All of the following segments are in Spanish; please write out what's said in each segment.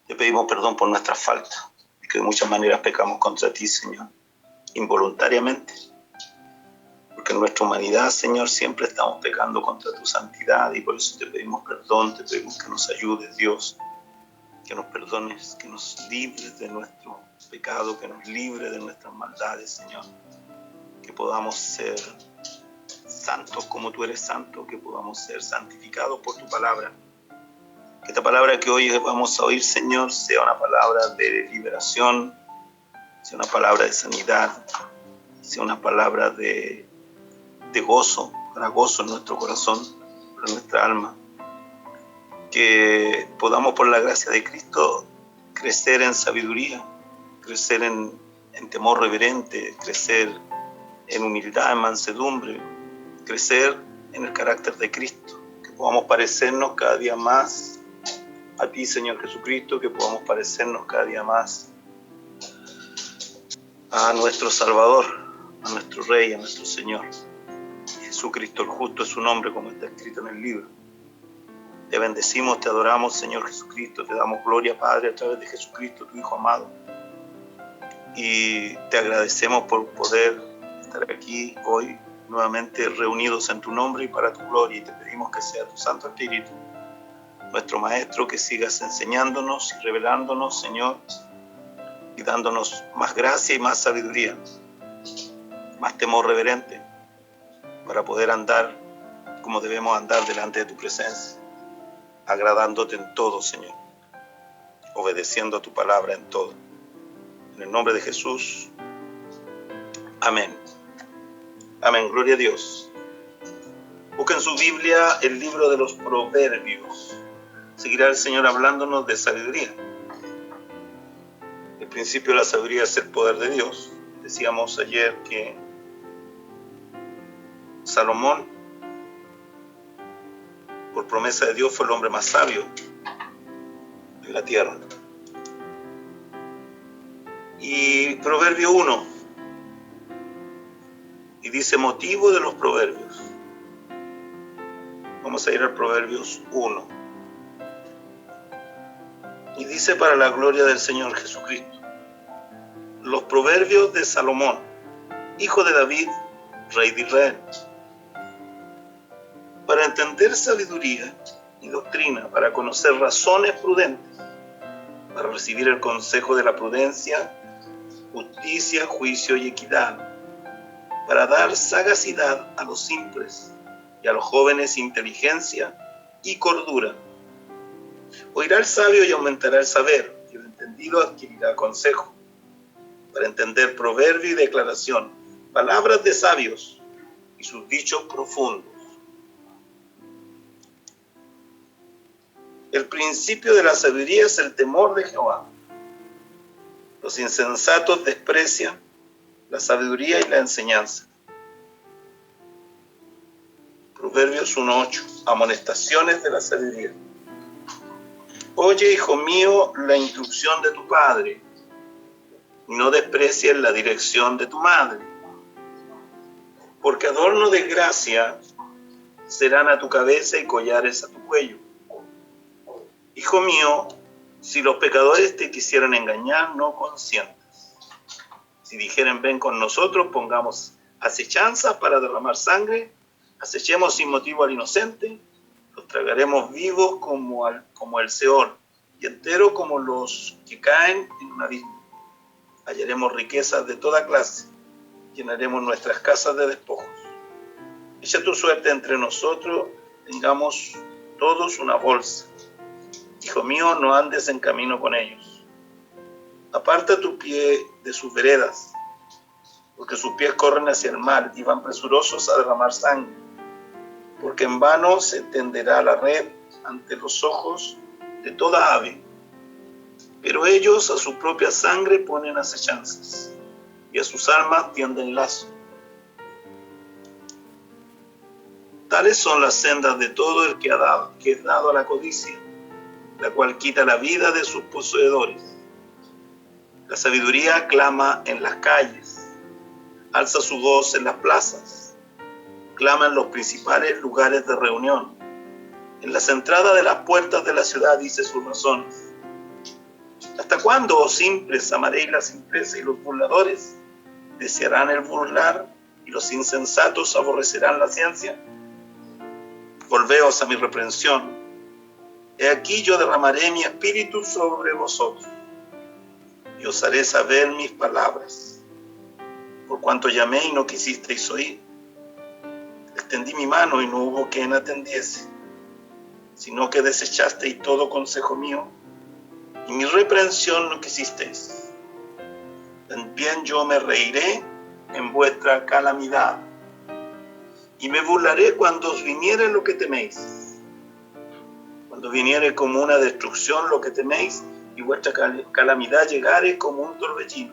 Te pedimos perdón por nuestras faltas, que de muchas maneras pecamos contra ti, Señor, involuntariamente. Porque en nuestra humanidad, Señor, siempre estamos pecando contra tu santidad y por eso te pedimos perdón, te pedimos que nos ayudes, Dios, que nos perdones, que nos libres de nuestro pecado, que nos libres de nuestras maldades, Señor, que podamos ser santos como tú eres santo, que podamos ser santificados por tu palabra. Que esta palabra que hoy vamos a oír, Señor, sea una palabra de liberación, sea una palabra de sanidad, sea una palabra de gozo, para gozo en nuestro corazón, para nuestra alma. Que podamos, por la gracia de Cristo, crecer en sabiduría, crecer en temor reverente, crecer en humildad, en mansedumbre, crecer en el carácter de Cristo. Que podamos parecernos cada día más a ti, Señor Jesucristo, que podamos parecernos cada día más a nuestro Salvador, a nuestro Rey, a nuestro Señor. Jesucristo el justo es su nombre, como está escrito en el libro. Te bendecimos, te adoramos, Señor Jesucristo, te damos gloria, Padre, a través de Jesucristo, tu Hijo amado. Y te agradecemos por poder estar aquí hoy, nuevamente reunidos en tu nombre y para tu gloria. Y te pedimos que sea tu Santo Espíritu, nuestro Maestro, que sigas enseñándonos y revelándonos, Señor, y dándonos más gracia y más sabiduría, más temor reverente, para poder andar como debemos andar delante de tu presencia, agradándote en todo, Señor, obedeciendo a tu palabra en todo. En el nombre de Jesús, amén. Amén, gloria a Dios. Busca en su Biblia el libro de los Proverbios. Seguirá el Señor hablándonos de sabiduría. El principio de la sabiduría es el poder de Dios. Decíamos ayer que Salomón, por promesa de Dios, fue el hombre más sabio en la tierra. Y Proverbio 1, y dice motivo de los proverbios. Vamos a ir al Proverbios 1. Y dice: para la gloria del Señor Jesucristo. Los proverbios de Salomón, hijo de David, rey de Israel. Para entender sabiduría y doctrina, para conocer razones prudentes, para recibir el consejo de la prudencia, justicia, juicio y equidad, para dar sagacidad a los simples y a los jóvenes inteligencia y cordura. Oirá el sabio y aumentará el saber, y el entendido adquirirá consejo. Para entender proverbio y declaración, palabras de sabios y sus dichos profundos. El principio de la sabiduría es el temor de Jehová. Los insensatos desprecian la sabiduría y la enseñanza. Proverbios 1:8. Amonestaciones de la sabiduría. Oye, hijo mío, la instrucción de tu padre. No desprecies la dirección de tu madre. Porque adorno de gracia serán a tu cabeza y collares a tu cuello. Hijo mío, si los pecadores te quisieran engañar, no consientas. Si dijeren, ven con nosotros, pongamos acechanzas para derramar sangre, acechemos sin motivo al inocente, los tragaremos vivos como el Seol, y enteros como los que caen en un abismo. Hallaremos riquezas de toda clase, llenaremos nuestras casas de despojos. Echa tu suerte entre nosotros, tengamos todos una bolsa. Hijo mío, no andes en camino con ellos. Aparta tu pie de sus veredas, porque sus pies corren hacia el mal y van presurosos a derramar sangre. Porque en vano se tenderá la red ante los ojos de toda ave. Pero ellos a su propia sangre ponen acechanzas, y a sus almas tienden lazo. Tales son las sendas de todo el que es dado a la codicia, la cual quita la vida de sus poseedores. La sabiduría clama en las calles, alza su voz en las plazas, clama en los principales lugares de reunión. En las entradas de las puertas de la ciudad dice sus razones. ¿Hasta cuándo, oh simples, amaréis la simpleza, y los burladores desearán el burlar, y los insensatos aborrecerán la ciencia? Volveos a mi reprensión. He aquí yo derramaré mi espíritu sobre vosotros, y os haré saber mis palabras. Por cuanto llamé y no quisisteis oír, extendí mi mano y no hubo quien atendiese, sino que desechasteis todo consejo mío, y mi reprensión no quisisteis. También yo me reiré en vuestra calamidad, y me burlaré cuando os viniere lo que teméis. Cuando viniere como una destrucción lo que teméis, y vuestra calamidad llegare como un torbellino.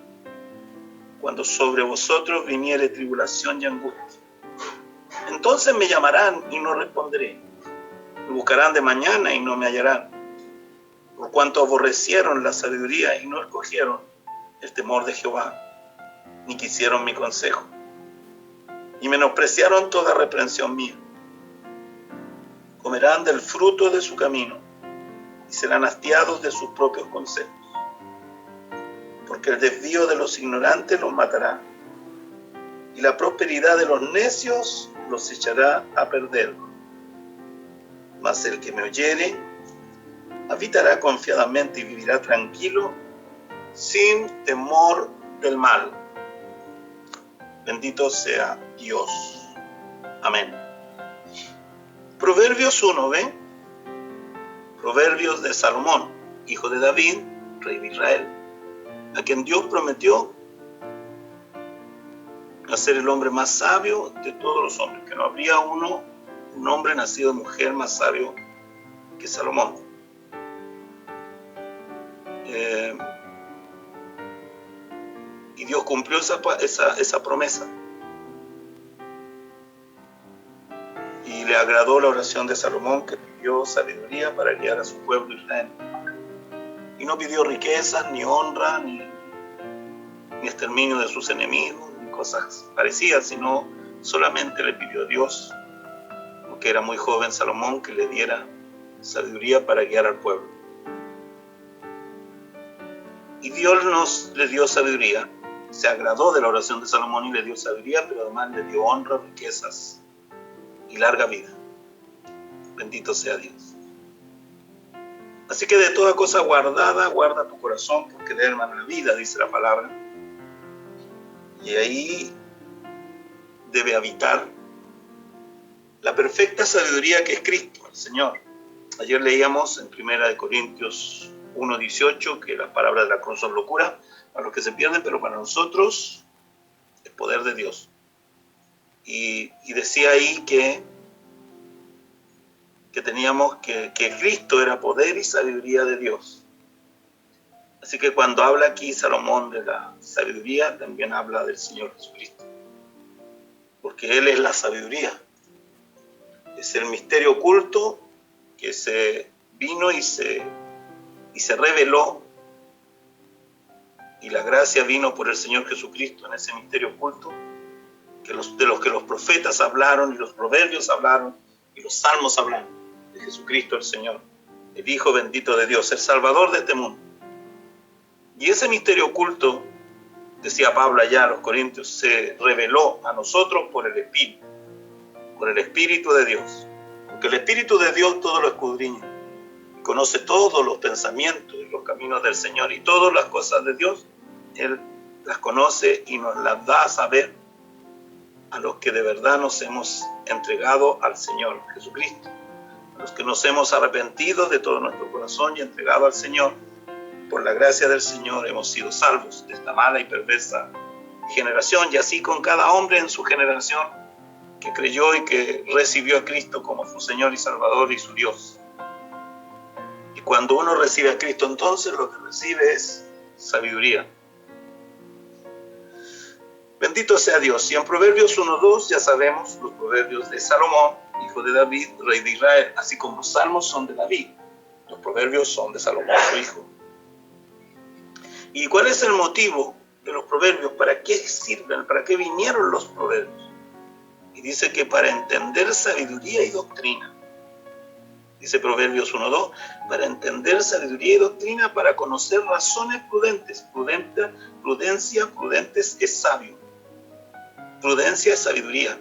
Cuando sobre vosotros viniere tribulación y angustia. Entonces me llamarán y no responderé. Me buscarán de mañana y no me hallarán. Por cuanto aborrecieron la sabiduría y no escogieron el temor de Jehová, ni quisieron mi consejo, y menospreciaron toda reprensión mía. Comerán del fruto de su camino, y serán hastiados de sus propios consejos. Porque el desvío de los ignorantes los matará, y la prosperidad de los necios los echará a perder. Mas el que me oyere, habitará confiadamente y vivirá tranquilo, sin temor del mal. Bendito sea Dios. Amén. Proverbios 1, ¿ven? Proverbios de Salomón, hijo de David, rey de Israel, a quien Dios prometió hacer el hombre más sabio de todos los hombres, que no habría un hombre nacido de mujer más sabio que Salomón. Y Dios cumplió esa promesa. Y le agradó la oración de Salomón, que pidió sabiduría para guiar a su pueblo Israel. Y no pidió riquezas, ni honra, ni exterminio de sus enemigos, ni cosas parecidas, sino solamente le pidió a Dios, porque era muy joven Salomón, que le diera sabiduría para guiar al pueblo. Y Dios le dio sabiduría, se agradó de la oración de Salomón y le dio sabiduría, pero además le dio honra, riquezas y larga vida. Bendito sea Dios. Así que de toda cosa guardada, guarda tu corazón, porque de él mana la vida, dice la palabra. Y ahí debe habitar la perfecta sabiduría que es Cristo, el Señor. Ayer leíamos en 1 Corintios 1:18 que las palabras de la cruz son locura para los que se pierden, pero para nosotros es poder de Dios. Y decía ahí que teníamos que Cristo era poder y sabiduría de Dios. Así que cuando habla aquí Salomón de la sabiduría, también habla del Señor Jesucristo, porque Él es la sabiduría. Es el misterio oculto que se vino y se reveló, y la gracia vino por el Señor Jesucristo en ese misterio oculto, de los que los profetas hablaron, y los proverbios hablaron, y los salmos hablaron, de Jesucristo el Señor, el Hijo bendito de Dios, el Salvador de este mundo. Y ese misterio oculto, decía Pablo allá a los Corintios, se reveló a nosotros por el Espíritu de Dios, porque el Espíritu de Dios todo lo escudriña, conoce todos los pensamientos y los caminos del Señor, y todas las cosas de Dios Él las conoce y nos las da a saber a los que de verdad nos hemos entregado al Señor Jesucristo, a los que nos hemos arrepentido de todo nuestro corazón y entregado al Señor. Por la gracia del Señor hemos sido salvos de esta mala y perversa generación, y así con cada hombre en su generación que creyó y que recibió a Cristo como su Señor y Salvador y su Dios. Y cuando uno recibe a Cristo, entonces lo que recibe es sabiduría. Bendito sea Dios. Y en Proverbios 1:2 ya sabemos los proverbios de Salomón, hijo de David, rey de Israel, así como los salmos son de David, los proverbios son de Salomón, su hijo. ¿Y cuál es el motivo de los proverbios? ¿Para qué sirven? ¿Para qué vinieron los proverbios? Y dice que para entender sabiduría y doctrina. dice Proverbios 1:2, para entender sabiduría y doctrina, para conocer razones prudentes. Prudencia, prudentes es sabio. Prudencia es sabiduría.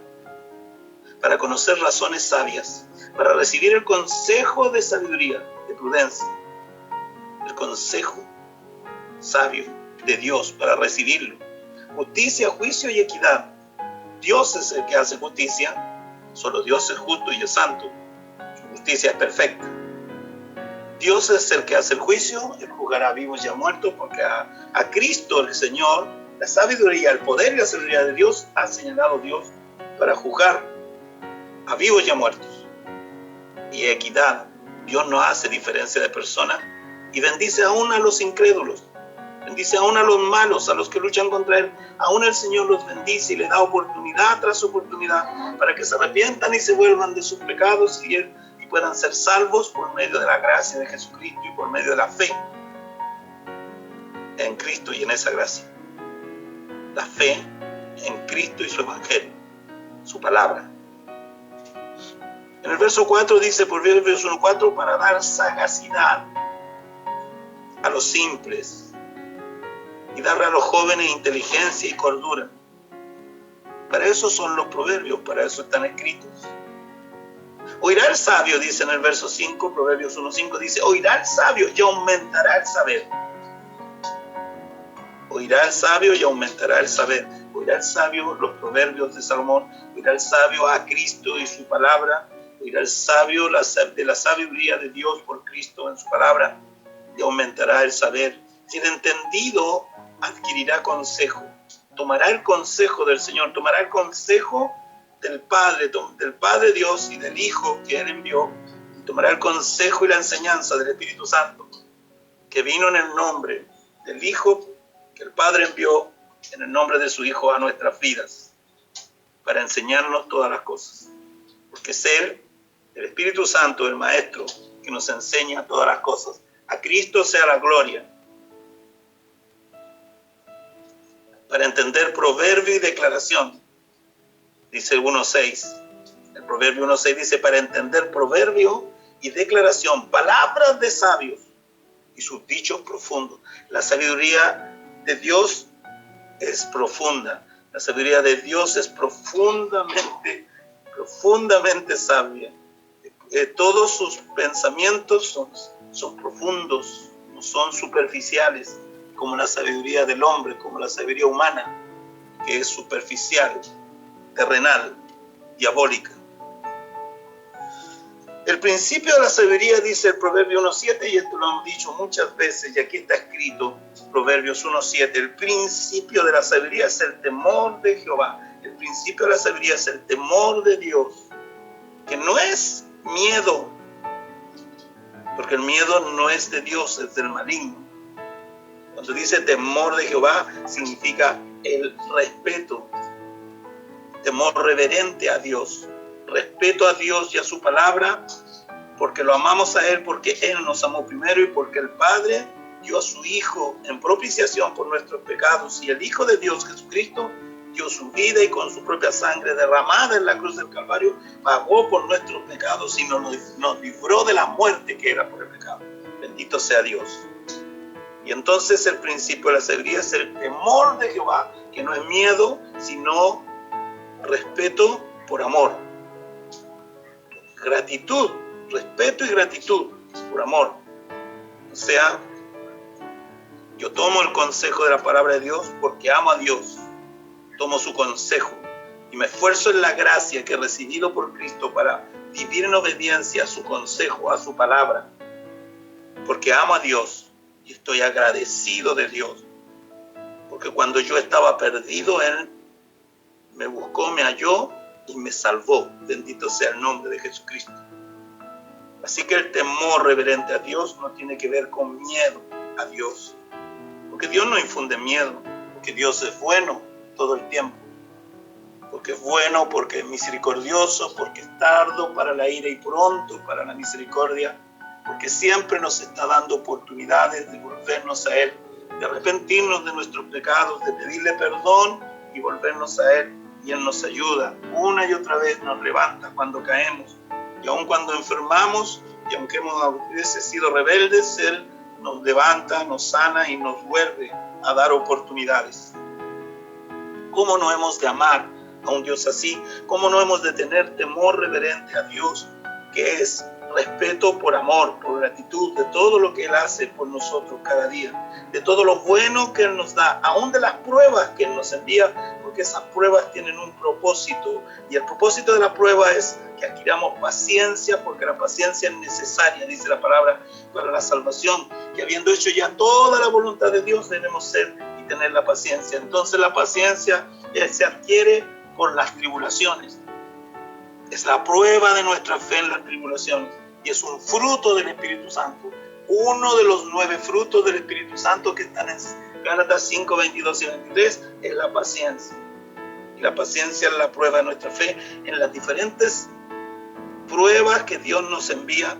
Para conocer razones sabias, para recibir el consejo de sabiduría, de prudencia. El consejo sabio de Dios, para recibirlo. Justicia, juicio y equidad. Dios es el que hace justicia. Solo Dios es justo y es santo. Su justicia es perfecta. Dios es el que hace el juicio. Él juzgará a vivos y a muertos, porque a Cristo el Señor, la sabiduría, el poder y la sabiduría de Dios ha señalado Dios para juzgar a vivos y a muertos. Y equidad. Dios no hace diferencia de personas y bendice aún a los incrédulos. Bendice aún a los malos, a los que luchan contra Él. Aún el Señor los bendice y les da oportunidad tras oportunidad para que se arrepientan y se vuelvan de sus pecados y puedan ser salvos por medio de la gracia de Jesucristo y por medio de la fe en Cristo y en esa gracia. La fe en Cristo y su Evangelio, su palabra. En el verso 4 dice, Proverbios 1:4, para dar sagacidad a los simples y darle a los jóvenes inteligencia y cordura. Para eso son los proverbios, para eso están escritos. Oirá el sabio, dice en el verso 5, Proverbios 1:5, dice, oirá el sabio y aumentará el saber. Oirá el sabio y aumentará el saber. Oirá el sabio los proverbios de Salomón, oirá el sabio a Cristo y su palabra, oirá el sabio de la sabiduría de Dios por Cristo en su palabra, y aumentará el saber. Si el entendido adquirirá consejo, tomará el consejo del Señor, tomará el consejo del Padre Dios y del Hijo que Él envió, y tomará el consejo y la enseñanza del Espíritu Santo, que vino en el nombre del Hijo que el Padre envió en el nombre de su Hijo a nuestras vidas, para enseñarnos todas las cosas. Porque es Él, el Espíritu Santo, el Maestro, que nos enseña todas las cosas. A Cristo sea la gloria. Para entender proverbio y declaración, dice el 1:6. El proverbio 1:6 dice, para entender proverbio y declaración, palabras de sabios y sus dichos profundos. La sabiduría de Dios es profunda. La sabiduría de Dios es profundamente sabia. Todos sus pensamientos son profundos, no son superficiales, como la sabiduría del hombre, como la sabiduría humana, que es superficial, terrenal, diabólica. El principio de la sabiduría, dice el Proverbio 1:7, y esto lo hemos dicho muchas veces, y aquí está escrito, Proverbios 1:7, el principio de la sabiduría es el temor de Jehová. El principio de la sabiduría es el temor de Dios, que no es miedo, porque el miedo no es de Dios, es del maligno. Cuando dice temor de Jehová, significa el respeto, temor reverente a Dios, respeto a Dios y a su palabra, porque lo amamos a Él, porque Él nos amó primero y porque el Padre dio a su Hijo en propiciación por nuestros pecados, y el Hijo de Dios, Jesucristo, dio su vida y con su propia sangre derramada en la cruz del Calvario pagó por nuestros pecados y nos libró de la muerte que era por el pecado. Bendito sea Dios. Y entonces el principio de la sabiduría es el temor de Jehová, que no es miedo, sino respeto por amor. Gratitud, respeto y gratitud por amor. O sea, yo tomo el consejo de la palabra de Dios porque amo a Dios. Tomo su consejo y me esfuerzo en la gracia que he recibido por Cristo para vivir en obediencia a su consejo, a su palabra. Porque amo a Dios y estoy agradecido de Dios. Porque cuando yo estaba perdido, Él me buscó, me halló y me salvó. Bendito sea el nombre de Jesucristo. Así que el temor reverente a Dios no tiene que ver con miedo a Dios. Porque Dios no infunde miedo. Porque Dios es bueno todo el tiempo. Porque es bueno, porque es misericordioso, porque es tardo para la ira y pronto para la misericordia. Porque siempre nos está dando oportunidades de volvernos a Él, de arrepentirnos de nuestros pecados, de pedirle perdón y volvernos a Él. Y Él nos ayuda. Una y otra vez nos levanta cuando caemos. Y aun cuando enfermamos, Y aunque hubiese sido rebeldes, Él nos levanta, nos sana y nos vuelve a dar oportunidades. ¿Cómo no hemos de amar a un Dios así? ¿Cómo no hemos de tener temor reverente a Dios, que es respeto por amor, por gratitud de todo lo que Él hace por nosotros cada día, de todo lo bueno que Él nos da, aún de las pruebas que Él nos envía, porque esas pruebas tienen un propósito, y el propósito de la prueba es que adquiramos paciencia, porque la paciencia es necesaria, dice la palabra, para la salvación, que habiendo hecho ya toda la voluntad de Dios debemos ser y tener la paciencia. Entonces la paciencia se adquiere por las tribulaciones. Es la prueba de nuestra fe en las tribulaciones y es un fruto del Espíritu Santo. Uno de los 9 frutos del Espíritu Santo que están en Gálatas 5, 22 y 23 es la paciencia. Y la paciencia es la prueba de nuestra fe en las diferentes pruebas que Dios nos envía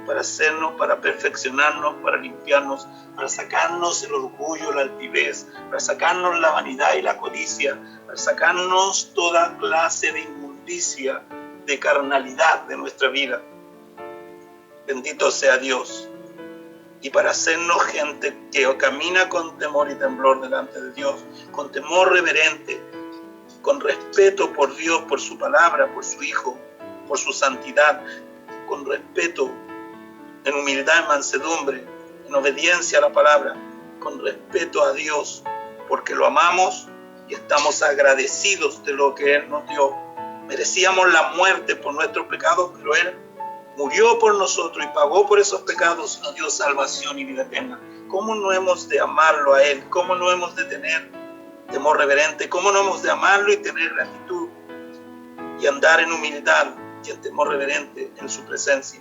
para hacernos, para perfeccionarnos, para limpiarnos, para sacarnos el orgullo, la altivez, para sacarnos la vanidad y la codicia, para sacarnos toda clase de inmundicia, de carnalidad de nuestra vida. Bendito sea Dios. Y para hacernos gente que camina con temor y temblor delante de Dios, con temor reverente, con respeto por Dios, por su palabra, por su Hijo, por su santidad, con respeto, en humildad, en mansedumbre, en obediencia a la palabra, con respeto a Dios, porque lo amamos y estamos agradecidos de lo que Él nos dio. Merecíamos la muerte por nuestros pecados, pero Él murió por nosotros y pagó por esos pecados y nos dio salvación y vida eterna. ¿Cómo no hemos de amarlo a Él? ¿Cómo no hemos de tener temor reverente? ¿Cómo no hemos de amarlo y tener gratitud y andar en humildad y en temor reverente en su presencia?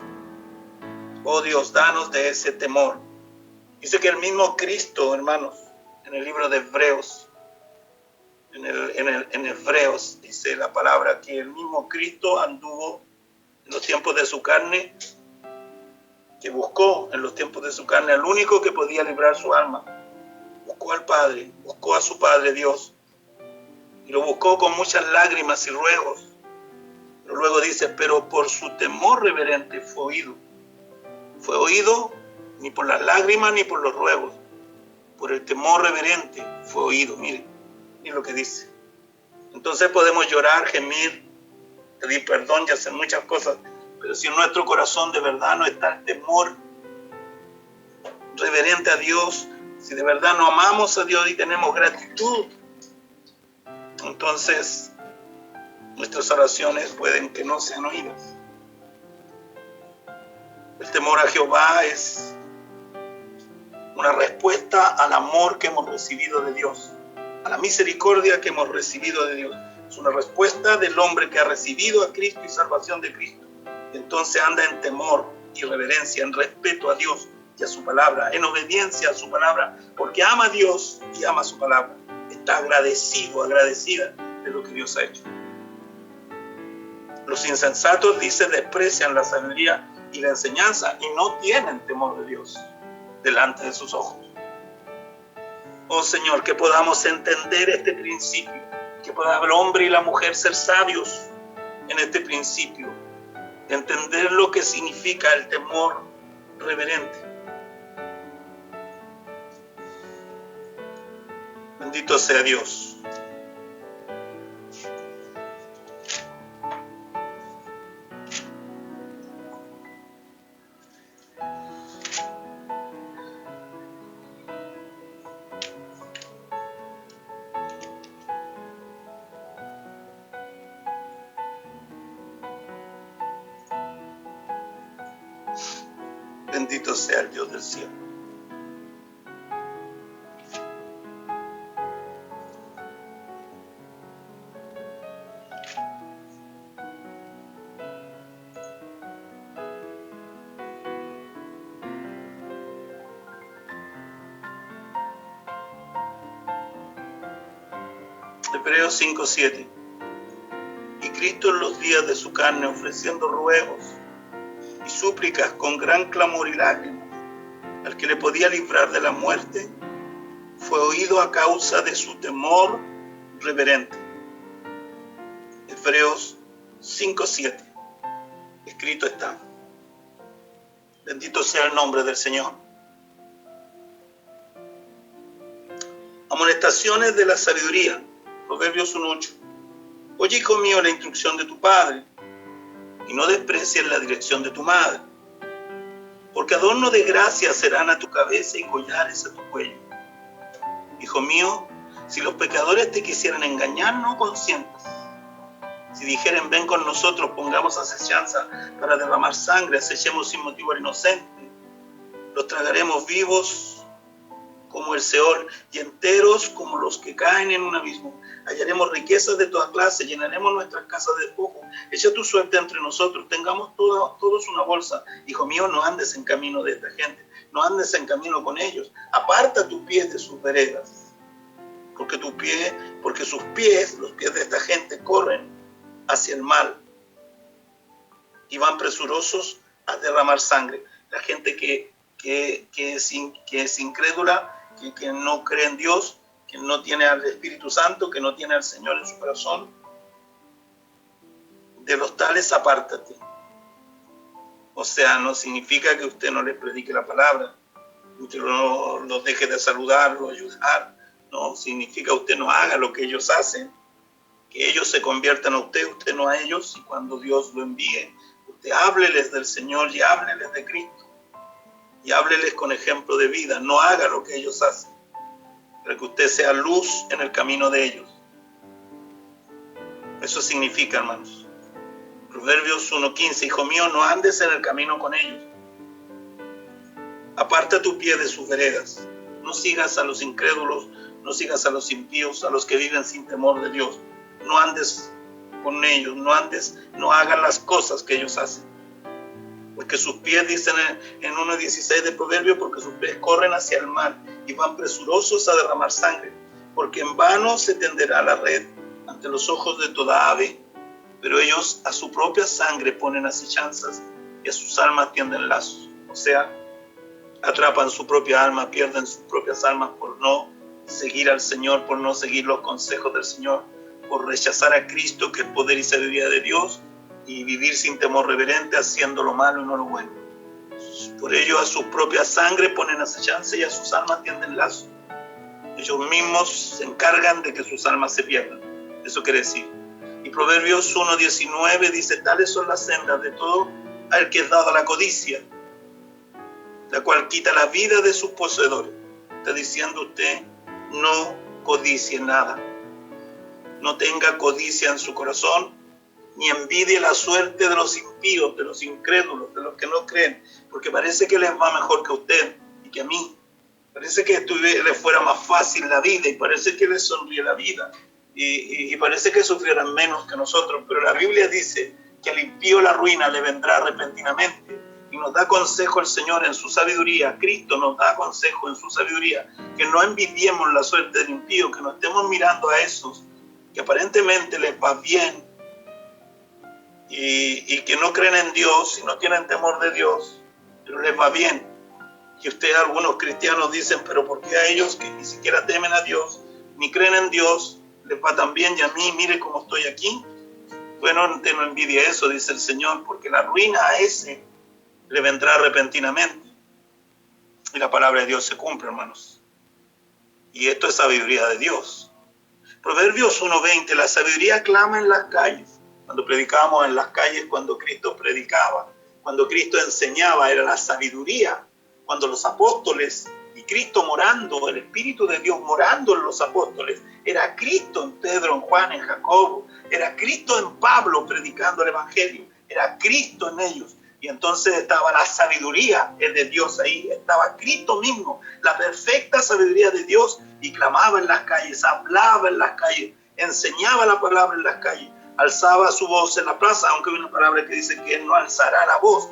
Oh Dios, danos de ese temor. Dice que el mismo Cristo, hermanos, en el libro de Hebreos, en Hebreos dice la palabra que el mismo Cristo anduvo en los tiempos de su carne, que buscó en los tiempos de su carne al único que podía librar su alma. Buscó al Padre, buscó a su Padre Dios, y lo buscó con muchas lágrimas y ruegos. Pero luego dice, pero por su temor reverente fue oído. Fue oído ni por las lágrimas ni por los ruegos. Por el temor reverente fue oído. Mire lo que dice. Entonces podemos llorar, gemir, pedir perdón y hacer muchas cosas, pero si en nuestro corazón de verdad no está el temor reverente a Dios, si de verdad no amamos a Dios y tenemos gratitud, entonces nuestras oraciones pueden que no sean oídas. El temor a Jehová es una respuesta al amor que hemos recibido de Dios, a la misericordia que hemos recibido de Dios. Es una respuesta del hombre que ha recibido a Cristo y salvación de Cristo. Entonces anda en temor y reverencia, en respeto a Dios y a su palabra, en obediencia a su palabra, porque ama a Dios y ama su palabra. Está agradecido, agradecida de lo que Dios ha hecho. Los insensatos, dice, desprecian la sabiduría y la enseñanza y no tienen temor de Dios delante de sus ojos. Oh Señor, que podamos entender este principio, que pueda el hombre y la mujer ser sabios en este principio, de entender lo que significa el temor reverente. Bendito sea Dios. Bendito sea el Dios del cielo. Hebreos 5:7. Y Cristo en los días de su carne, ofreciendo ruegos y súplicas con gran clamor y lágrimas, al que le podía librar de la muerte, fue oído a causa de su temor reverente. Hebreos 5:7. Escrito está. Bendito sea el nombre del Señor. Amonestaciones de la sabiduría. Proverbios 1:8. Oye, hijo mío, la instrucción de tu padre, y no desprecies la dirección de tu madre, porque adorno de gracia serán a tu cabeza y collares a tu cuello. Hijo mío, si los pecadores te quisieran engañar, no consientas. Si dijeren, ven con nosotros, pongamos acechanza para derramar sangre, acechemos sin motivo al inocente, los tragaremos vivos como el Seol, y enteros como los que caen en un abismo. Hallaremos riquezas de toda clase, llenaremos nuestras casas de despojo. Echa tu suerte entre nosotros, tengamos todos una bolsa. Hijo mío, no andes en camino de esta gente, no andes en camino con ellos. Aparta tus pies de sus veredas, porque sus pies, los pies de esta gente, corren hacia el mal y van presurosos a derramar sangre. La gente que es incrédula, que no cree en Dios, que no tiene al Espíritu Santo, que no tiene al Señor en su corazón, de los tales apártate. O sea, no significa que usted no les predique la palabra, usted no los deje de saludar o ayudar, no, significa que usted no haga lo que ellos hacen, que ellos se conviertan a usted no a ellos, y cuando Dios lo envíe, usted hábleles del Señor y hábleles de Cristo. Y hábleles con ejemplo de vida, no haga lo que ellos hacen, para que usted sea luz en el camino de ellos. Eso significa, hermanos. Proverbios 1:15, hijo mío, no andes en el camino con ellos. Aparta tu pie de sus veredas. No sigas a los incrédulos, no sigas a los impíos, a los que viven sin temor de Dios. No andes con ellos, no hagas las cosas que ellos hacen. Porque sus pies, dicen en 1:16 de Proverbios, porque sus pies corren hacia el mal y van presurosos a derramar sangre. Porque en vano se tenderá la red ante los ojos de toda ave, pero ellos a su propia sangre ponen acechanzas y a sus almas tienden lazos. O sea, atrapan su propia alma, pierden sus propias almas por no seguir al Señor, por no seguir los consejos del Señor, por rechazar a Cristo, que es poder y sabiduría de Dios, y vivir sin temor reverente, haciendo lo malo y no lo bueno. Por ello a su propia sangre ponen acechanza y a sus almas tienden lazo. Ellos mismos se encargan de que sus almas se pierdan. Eso quiere decir. Y Proverbios 1:19 dice, tales son las sendas de todo al que es dado a la codicia, la cual quita la vida de sus poseedores. Está diciendo usted, no codicie nada. No tenga codicia en su corazón, ni envidie la suerte de los impíos, de los incrédulos, de los que no creen, porque parece que les va mejor que a usted y que a mí. Parece que les fuera más fácil la vida, y parece que les sonríe la vida, y parece que sufrieran menos que nosotros, pero la Biblia dice que al impío la ruina le vendrá repentinamente, y nos da consejo el Señor en su sabiduría. Cristo nos da consejo en su sabiduría, que no envidiemos la suerte del impío, que no estemos mirando a esos que aparentemente les va bien, y que no creen en Dios y no tienen temor de Dios, pero les va bien. Y ustedes, algunos cristianos, dicen, pero ¿por qué a ellos que ni siquiera temen a Dios, ni creen en Dios, les va tan bien, y a mí, mire cómo estoy aquí? Bueno, usted no envidie eso, dice el Señor, porque la ruina a ese le vendrá repentinamente. Y la palabra de Dios se cumple, hermanos. Y esto es sabiduría de Dios. Proverbios 1:20, la sabiduría clama en las calles. Cuando predicábamos en las calles, cuando Cristo predicaba, cuando Cristo enseñaba, era la sabiduría. Cuando los apóstoles y Cristo morando, el Espíritu de Dios morando en los apóstoles, era Cristo en Pedro, en Juan, en Jacobo, era Cristo en Pablo predicando el Evangelio, era Cristo en ellos. Y entonces estaba la sabiduría de Dios ahí, estaba Cristo mismo, la perfecta sabiduría de Dios, y clamaba en las calles, hablaba en las calles, enseñaba la palabra en las calles, alzaba su voz en la plaza, aunque hay una palabra que dice que él no alzará la voz,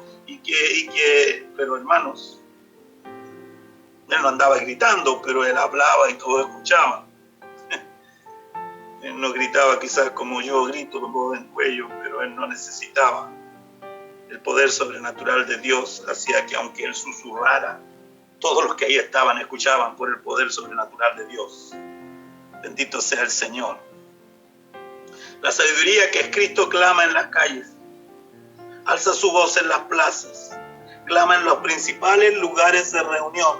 pero hermanos, él no andaba gritando, pero él hablaba y todos escuchaban. Él no gritaba quizás como yo grito, con voz en cuello, pero él no necesitaba. El poder sobrenatural de Dios hacía que aunque él susurrara, todos los que ahí estaban escuchaban por el poder sobrenatural de Dios. Bendito sea el Señor. La sabiduría que es Cristo clama en las calles, alza su voz en las plazas, clama en los principales lugares de reunión,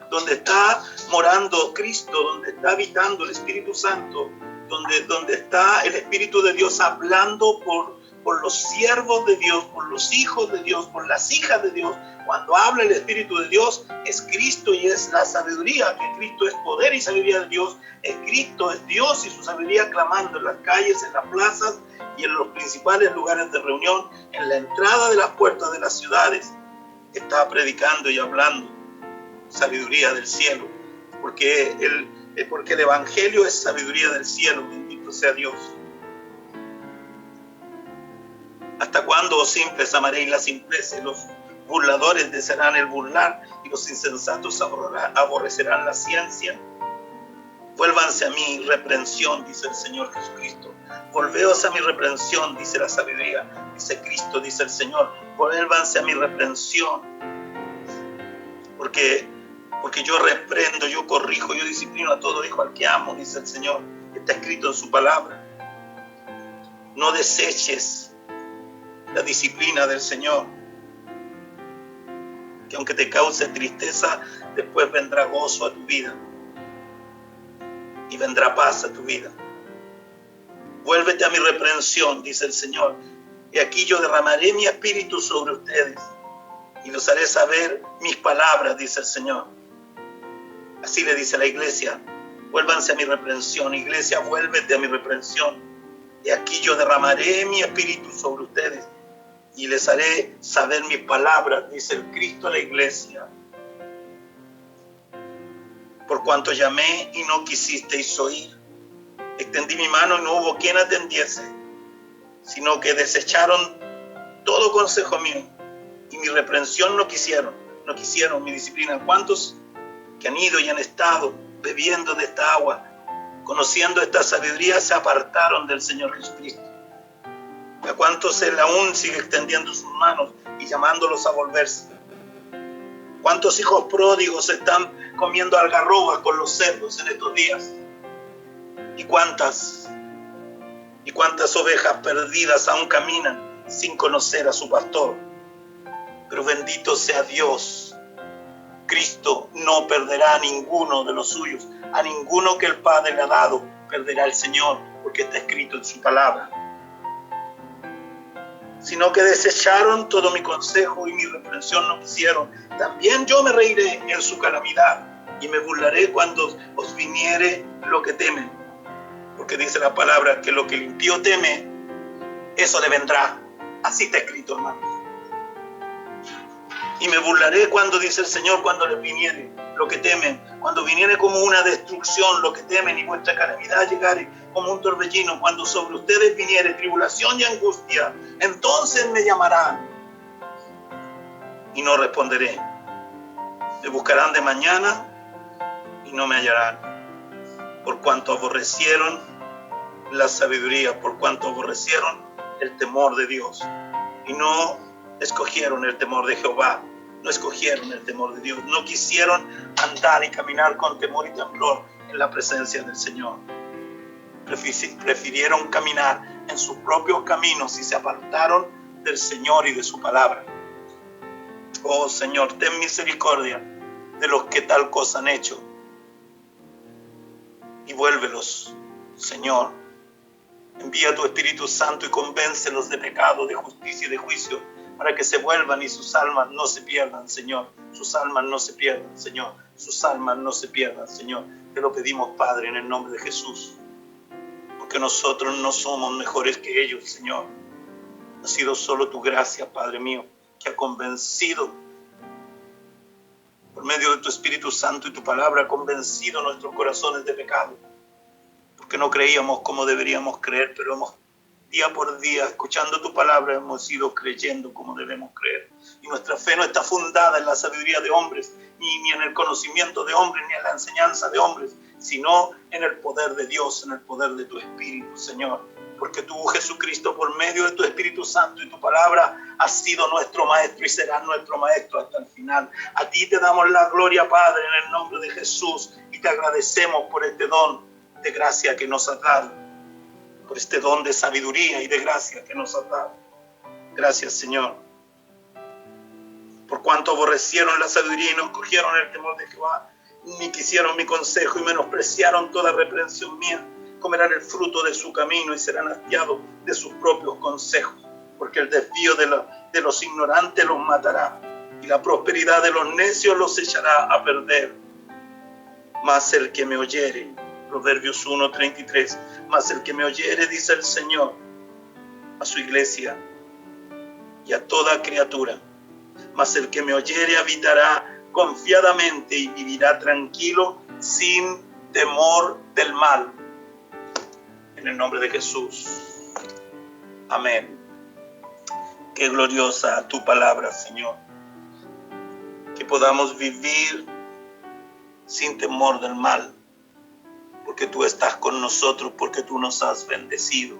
donde está morando Cristo, donde está habitando el Espíritu Santo, donde está el Espíritu de Dios hablando por los siervos de Dios, por los hijos de Dios, por las hijas de Dios. Cuando habla el Espíritu de Dios, es Cristo y es la sabiduría, que Cristo es poder y sabiduría de Dios, es Cristo, es Dios y su sabiduría clamando en las calles, en las plazas y en los principales lugares de reunión, en la entrada de las puertas de las ciudades. Está predicando y hablando sabiduría del cielo, porque el Evangelio es sabiduría del cielo, bendito sea Dios. ¿Hasta cuándo, oh simples, amaréis la simpleza? Los burladores desearán el burlar y los insensatos aborrecerán la ciencia. Vuélvanse a mi reprensión, dice el Señor Jesucristo. Volveos a mi reprensión, dice la sabiduría, dice Cristo, dice el Señor. Vuélvanse a mi reprensión, porque yo reprendo, yo corrijo, yo disciplino a todo hijo al que amo, dice el Señor. Está escrito en su palabra. No deseches la disciplina del Señor, que aunque te cause tristeza, después vendrá gozo a tu vida y vendrá paz a tu vida. Vuélvete a mi reprensión, dice el Señor, y aquí yo derramaré mi espíritu sobre ustedes y los haré saber mis palabras, dice el Señor. Así le dice a la iglesia: vuélvanse a mi reprensión, iglesia, vuélvete a mi reprensión, y aquí yo derramaré mi espíritu sobre ustedes y les haré saber mis palabras, dice el Cristo a la iglesia. Por cuanto llamé y no quisisteis oír, extendí mi mano y no hubo quien atendiese, sino que desecharon todo consejo mío y mi reprensión no quisieron mi disciplina. ¿Cuántos que han ido y han estado bebiendo de esta agua, conociendo esta sabiduría, se apartaron del Señor Jesucristo? ¿A cuántos Él aún sigue extendiendo sus manos y llamándolos a volverse? ¿Cuántos hijos pródigos están comiendo algarrobas con los cerdos en estos días? ¿Y cuántas ovejas perdidas aún caminan sin conocer a su pastor? Pero bendito sea Dios. Cristo no perderá a ninguno de los suyos. A ninguno que el Padre le ha dado perderá el Señor, porque está escrito en su palabra. Sino que desecharon todo mi consejo y mi reprensión no quisieron. También yo me reiré en su calamidad y me burlaré cuando os viniere lo que temen. Porque dice la palabra que lo que el impío teme, eso le vendrá. Así está escrito, hermanos. Y me burlaré cuando, dice el Señor, cuando les viniere lo que temen, cuando viniere como una destrucción lo que temen y vuestra calamidad llegare como un torbellino, cuando sobre ustedes viniere tribulación y angustia, entonces me llamarán y no responderé. Me buscarán de mañana y no me hallarán, por cuanto aborrecieron la sabiduría, por cuanto aborrecieron el temor de Dios y no escogieron el temor de Jehová. No escogieron el temor de Dios, no quisieron andar y caminar con temor y temblor en la presencia del Señor. Prefirieron caminar en sus propios caminos y se apartaron del Señor y de su palabra. Oh Señor, ten misericordia de los que tal cosa han hecho y vuélvelos, Señor. Envía tu Espíritu Santo y convéncelos de pecado, de justicia y de juicio, para que se vuelvan y sus almas no se pierdan, Señor. Sus almas no se pierdan, Señor. Sus almas no se pierdan, Señor. Te lo pedimos, Padre, en el nombre de Jesús. Porque nosotros no somos mejores que ellos, Señor. Ha sido solo tu gracia, Padre mío, que ha convencido, por medio de tu Espíritu Santo y tu palabra, ha convencido nuestros corazones de pecado. Porque no creíamos como deberíamos creer, pero día por día, escuchando tu palabra, hemos ido creyendo como debemos creer. Y nuestra fe no está fundada en la sabiduría de hombres, ni en el conocimiento de hombres, ni en la enseñanza de hombres, sino en el poder de Dios, en el poder de tu Espíritu, Señor. Porque tú, Jesucristo, por medio de tu Espíritu Santo y tu palabra, has sido nuestro Maestro y serás nuestro Maestro hasta el final. A ti te damos la gloria, Padre, en el nombre de Jesús, y te agradecemos por este don de gracia que nos has dado, por este don de sabiduría y de gracia que nos has dado. Gracias, Señor. Por cuanto aborrecieron la sabiduría y no escogieron el temor de Jehová, ni quisieron mi consejo y menospreciaron toda reprensión mía, comerán el fruto de su camino y serán hastiados de sus propios consejos, porque el desvío de los ignorantes los matará y la prosperidad de los necios los echará a perder. Mas el que me oyere, Proverbios 1:33, mas el que me oyere, dice el Señor, a su iglesia y a toda criatura, mas el que me oyere habitará confiadamente y vivirá tranquilo sin temor del mal. En el nombre de Jesús. Amén. Qué gloriosa tu palabra, Señor. Que podamos vivir sin temor del mal, porque tú estás con nosotros, porque tú nos has bendecido,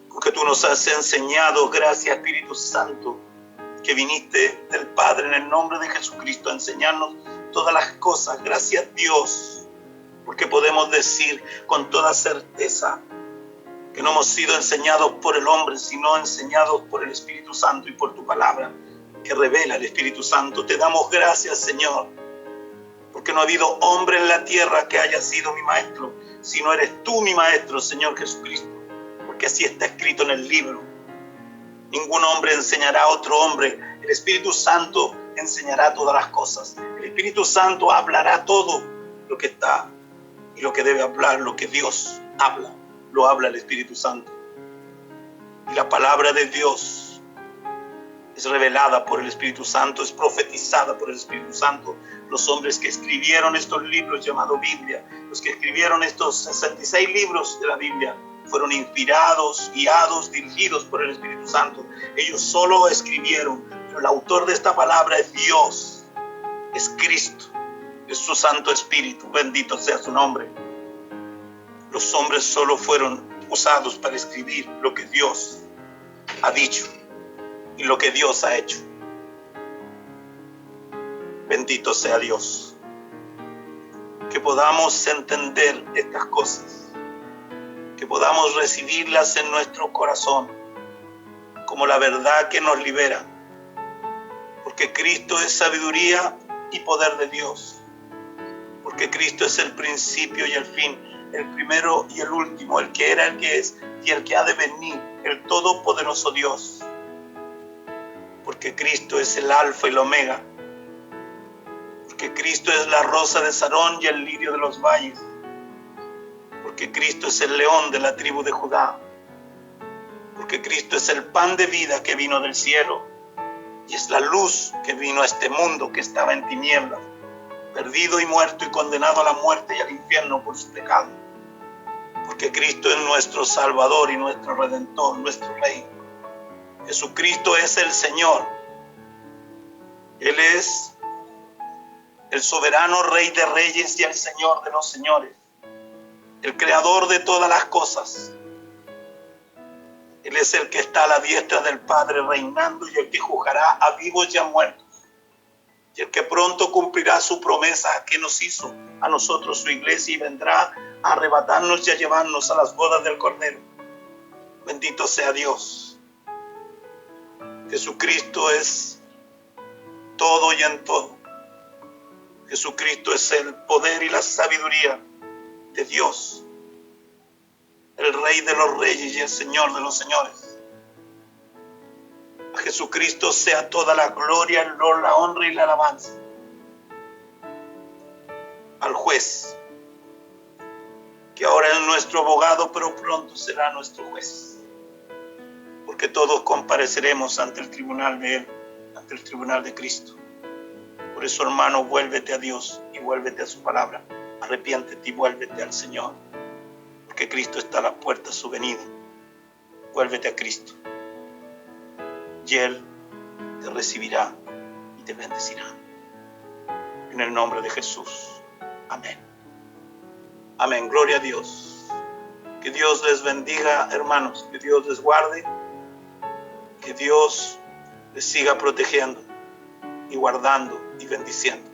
porque tú nos has enseñado, gracias Espíritu Santo, que viniste del Padre en el nombre de Jesucristo a enseñarnos todas las cosas. Gracias Dios, porque podemos decir con toda certeza que no hemos sido enseñados por el hombre, sino enseñados por el Espíritu Santo y por tu palabra que revela el Espíritu Santo. Te damos gracias, Señor, porque no ha habido hombre en la tierra que haya sido mi maestro, sino eres tú mi maestro, Señor Jesucristo, porque así está escrito en el libro. Ningún hombre enseñará a otro hombre. El Espíritu Santo enseñará todas las cosas. El Espíritu Santo hablará todo lo que está y lo que debe hablar, lo que Dios habla, lo habla el Espíritu Santo. Y la palabra de Dios es revelada por el Espíritu Santo, es profetizada por el Espíritu Santo. Los hombres que escribieron estos libros llamados Biblia, los que escribieron estos 66 libros de la Biblia, fueron inspirados, guiados, dirigidos por el Espíritu Santo. Ellos solo escribieron, pero el autor de esta palabra es Dios, es Cristo, es su Santo Espíritu, bendito sea su nombre. Los hombres solo fueron usados para escribir lo que Dios ha dicho y lo que Dios ha hecho. Bendito sea Dios. Que podamos entender estas cosas, que podamos recibirlas en nuestro corazón como la verdad que nos libera, porque Cristo es sabiduría y poder de Dios, porque Cristo es el principio y el fin, el primero y el último, el que era, el que es y el que ha de venir, el todopoderoso Dios, porque Cristo es el alfa y el omega, porque Cristo es la rosa de Sarón y el lirio de los valles, porque Cristo es el león de la tribu de Judá, porque Cristo es el pan de vida que vino del cielo y es la luz que vino a este mundo que estaba en tinieblas, perdido y muerto y condenado a la muerte y al infierno por su pecado, porque Cristo es nuestro Salvador y nuestro Redentor, nuestro Rey. Jesucristo es el Señor. Él es el soberano Rey de Reyes y el Señor de los Señores, el creador de todas las cosas. Él es el que está a la diestra del Padre reinando y el que juzgará a vivos y a muertos, y el que pronto cumplirá su promesa que nos hizo a nosotros, su iglesia, y vendrá a arrebatarnos y a llevarnos a las bodas del Cordero. Bendito sea Dios. Jesucristo es todo y en todo. Jesucristo es el poder y la sabiduría de Dios, el Rey de los Reyes y el Señor de los Señores. A Jesucristo sea toda la gloria, el honor, la honra y la alabanza. Al juez, que ahora es nuestro abogado, pero pronto será nuestro juez, porque todos compareceremos ante el tribunal de Él, ante el tribunal de Cristo. Por eso, hermano, vuélvete a Dios y vuélvete a su palabra. Arrepiéntete y vuélvete al Señor, porque Cristo está a la puerta, su venida. Vuélvete a Cristo y Él te recibirá y te bendecirá. En el nombre de Jesús. Amén. Amén. Gloria a Dios. Que Dios les bendiga, hermanos. Que Dios les guarde. Que Dios les siga protegiendo y guardando y bendiciendo.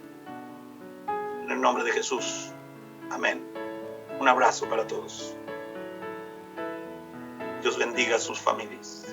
En el nombre de Jesús. Amén. Un abrazo para todos. Dios bendiga a sus familias.